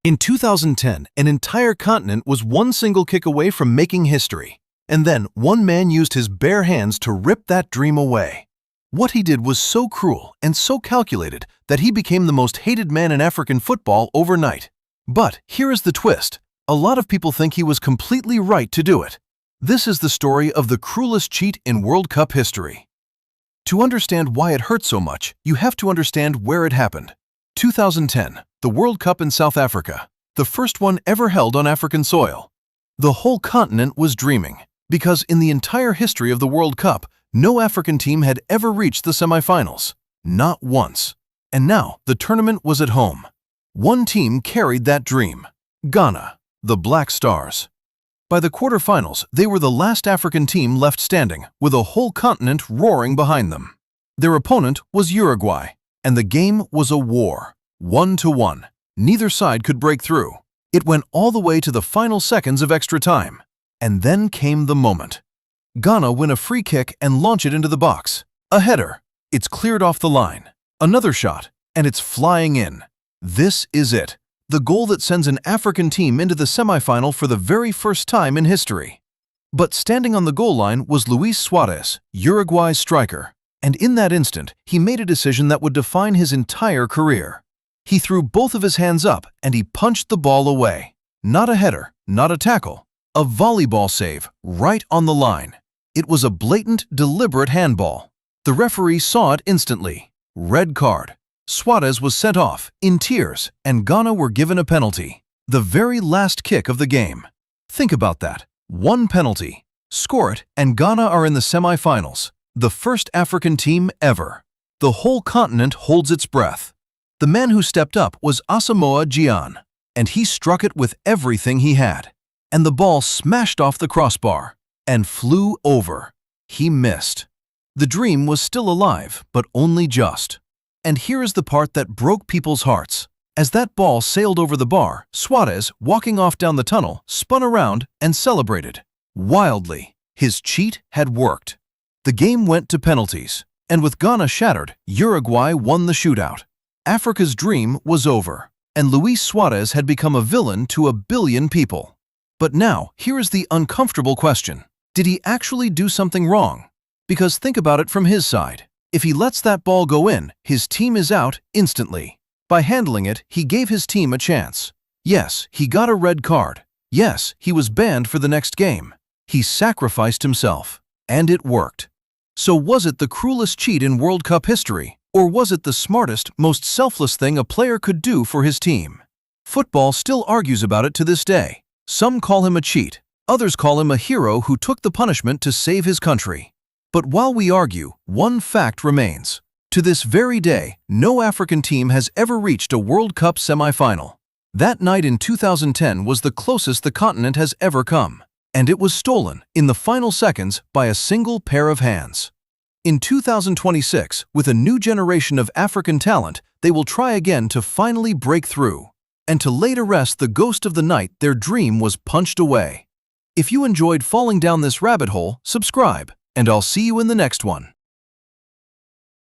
In 2010, an entire continent was one single kick away from making history. And then one man used his bare hands to rip that dream away. What he did was so cruel and so calculated that he became the most hated man in African football overnight. But here is the twist. A lot of people think he was completely right to do it. This is the story of the cruelest cheat in World Cup history. To understand why it hurt so much, you have to understand where it happened. 2010, the World Cup in South Africa, the first one ever held on African soil. The whole continent was dreaming, because in the entire history of the World Cup, no African team had ever reached the semifinals. Not once. And now the tournament was at home. One team carried that dream. Ghana, the Black Stars. By the quarterfinals, they were the last African team left standing, with a whole continent roaring behind them. Their opponent was Uruguay, and the game was a war. 1-1. Neither side could break through. It went all the way to the final seconds of extra time. And then came the moment. Ghana win a free kick and launch it into the box. A header. It's cleared off the line. Another shot, and it's flying in. This is it. The goal that sends an African team into the semifinal for the very first time in history. But standing on the goal line was Luis Suarez, Uruguay's striker. And in that instant, he made a decision that would define his entire career. He threw both of his hands up and he punched the ball away. Not a header, not a tackle. A volleyball save, right on the line. It was a blatant, deliberate handball. The referee saw it instantly. Red card. Suarez was sent off, in tears, and Ghana were given a penalty. The very last kick of the game. Think about that. One penalty. Score it, and Ghana are in the semifinals. The first African team ever. The whole continent holds its breath. The man who stepped up was Asamoah Gyan, and he struck it with everything he had. And the ball smashed off the crossbar and flew over. He missed. The dream was still alive, but only just. And here is the part that broke people's hearts. As that ball sailed over the bar, Suarez, walking off down the tunnel, spun around and celebrated. Wildly. His cheat had worked. The game went to penalties, and with Ghana shattered, Uruguay won the shootout. Africa's dream was over, and Luis Suarez had become a villain to a billion people. But now, here is the uncomfortable question. Did he actually do something wrong? Because think about it from his side. If he lets that ball go in, his team is out instantly. By handling it, he gave his team a chance. Yes, he got a red card. Yes, he was banned for the next game. He sacrificed himself. And it worked. So was it the cruelest cheat in World Cup history? Or was it the smartest, most selfless thing a player could do for his team? Football still argues about it to this day. Some call him a cheat. Others call him a hero who took the punishment to save his country. But while we argue, one fact remains. To this very day, no African team has ever reached a World Cup semifinal. That night in 2010 was the closest the continent has ever come. And it was stolen, in the final seconds, by a single pair of hands. In 2026, with a new generation of African talent, they will try again to finally break through. And to lay to rest the ghost of the night their dream was punched away. If you enjoyed falling down this rabbit hole, subscribe, and I'll see you in the next one.